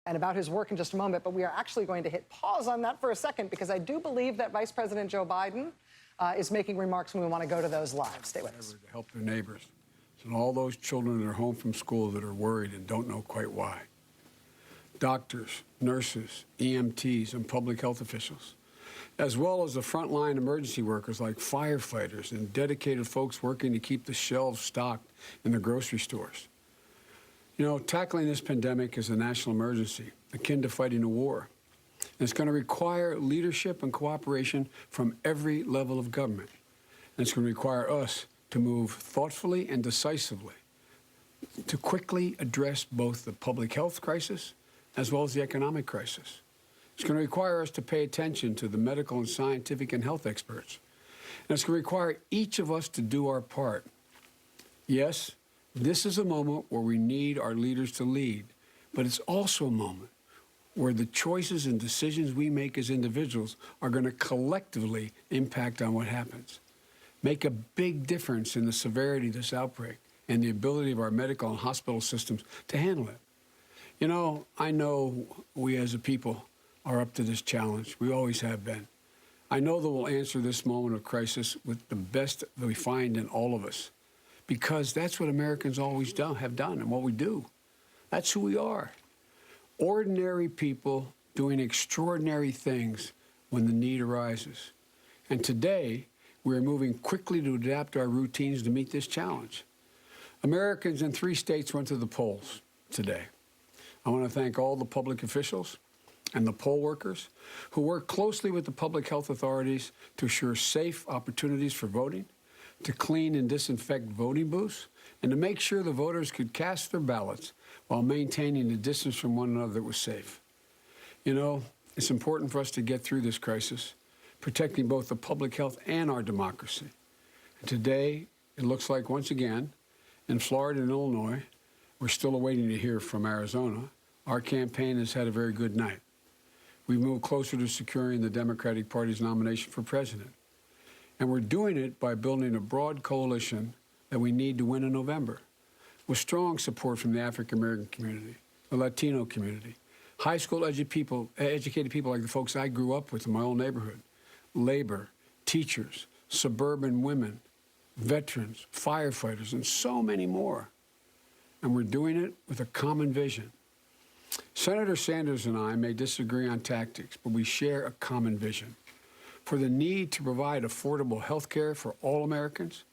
and about his work in just a moment, but we are actually going to hit pause on that for a second because I do believe that Vice President Joe Biden is making remarks, and we want to go to those live. Stay with us. To help their neighbors and all those children that are home from school that are worried and don't know quite why. Doctors, nurses, EMTs, and public health officials, as well as the frontline emergency workers like firefighters and dedicated folks working to keep the shelves stocked in the grocery stores. You know, tackling this pandemic is a national emergency, akin to fighting a war. And it's going to require leadership and cooperation from every level of government. And it's going to require us to move thoughtfully and decisively to quickly address both the public health crisis as well as the economic crisis. It's going to require us to pay attention to the medical and scientific and health experts. And it's going to require each of us to do our part. Yes, this is a moment where we need our leaders to lead, but it's also a moment where the choices and decisions we make as individuals are going to collectively impact on what happens, make a big difference in the severity of this outbreak and the ability of our medical and hospital systems to handle it. You know, I know we as a people are up to this challenge. We always have been. I know that we'll answer this moment of crisis with the best that we find in all of us, because that's what Americans always have done and what we do. That's who we are. Ordinary people doing extraordinary things when the need arises. And today, we're moving quickly to adapt our routines to meet this challenge. Americans in 3 states went to the polls today. I want to thank all the public officials and the poll workers who work closely with the public health authorities to assure safe opportunities for voting, to clean and disinfect voting booths, and to make sure the voters could cast their ballots while maintaining a distance from one another that was safe. You know, it's important for us to get through this crisis, protecting both the public health and our democracy. And today, it looks like, once again, in Florida and Illinois, we're still awaiting to hear from Arizona. Our campaign has had a very good night. We've moved closer to securing the Democratic Party's nomination for president. And we're doing it by building a broad coalition that we need to win in November, with strong support from the African-American community, the Latino community, high school educated people like the folks I grew up with in my own neighborhood, labor, teachers, suburban women, veterans, firefighters, and so many more. And we're doing it with a common vision. Senator Sanders and I may disagree on tactics, but we share a common vision for the need to provide affordable health care for all Americans,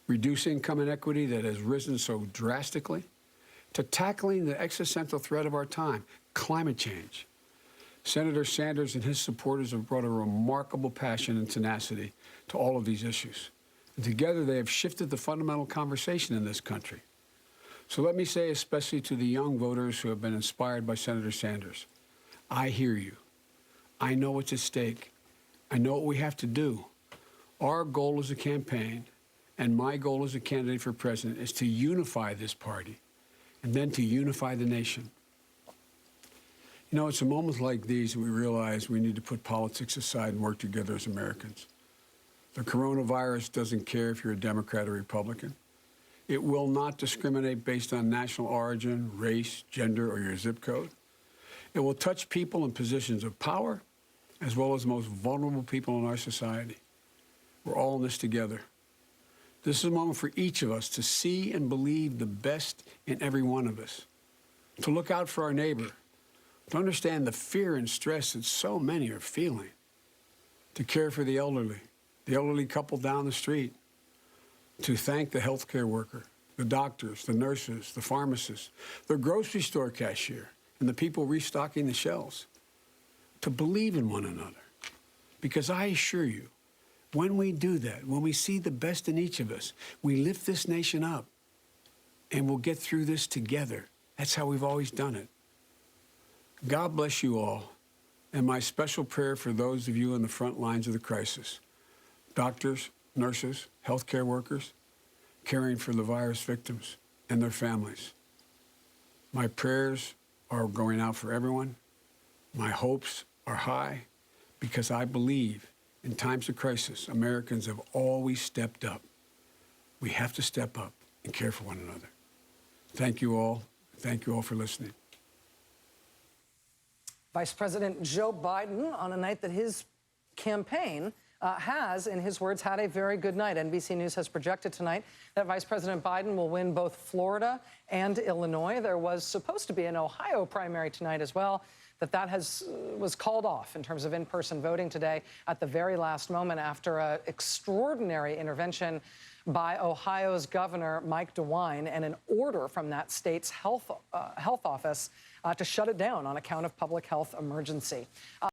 reduce income inequity that has risen so drastically, to tackling the existential threat of our time, climate change. Senator Sanders and his supporters have brought a remarkable passion and tenacity to all of these issues. And together they have shifted the fundamental conversation in this country. So let me say, especially to the young voters who have been inspired by Senator Sanders, I hear you. I know what's at stake. I know what we have to do. Our goal as a campaign, and my goal as a candidate for president, is to unify this party and then to unify the nation. You know, it's in moments like these that we realize we need to put politics aside and work together as Americans. The coronavirus doesn't care if you're a Democrat or Republican. It will not discriminate based on national origin, race, gender, or your zip code. It will touch people in positions of power, as well as the most vulnerable people in our society. We're all in this together. This is a moment for each of us to see and believe the best in every one of us, to look out for our neighbor, to understand the fear and stress that so many are feeling, to care for the elderly couple down the street, to thank the healthcare worker, the doctors, the nurses, the pharmacists, the grocery store cashier, and the people restocking the shelves, to believe in one another. Because I assure you, when we do that, when we see the best in each of us, we lift this nation up, and we'll get through this together. That's how we've always done it. God bless you all, and my special prayer for those of you on the front lines of the crisis, doctors, nurses, healthcare workers, caring for the virus victims and their families. My prayers are going out for everyone. My hopes are high because I believe in times of crisis, Americans have always stepped up. We have to step up and care for one another. Thank you all. Thank you all for listening. Vice President Joe Biden on a night that his campaign has, in his words, had a very good night. NBC News has projected tonight that Vice President Biden will win both Florida and Illinois. There was supposed to be an Ohio primary tonight as well, but that was called off in terms of in-person voting today at the very last moment after an extraordinary intervention by Ohio's Governor Mike DeWine and an order from that state's health office to shut it down on account of public health emergency.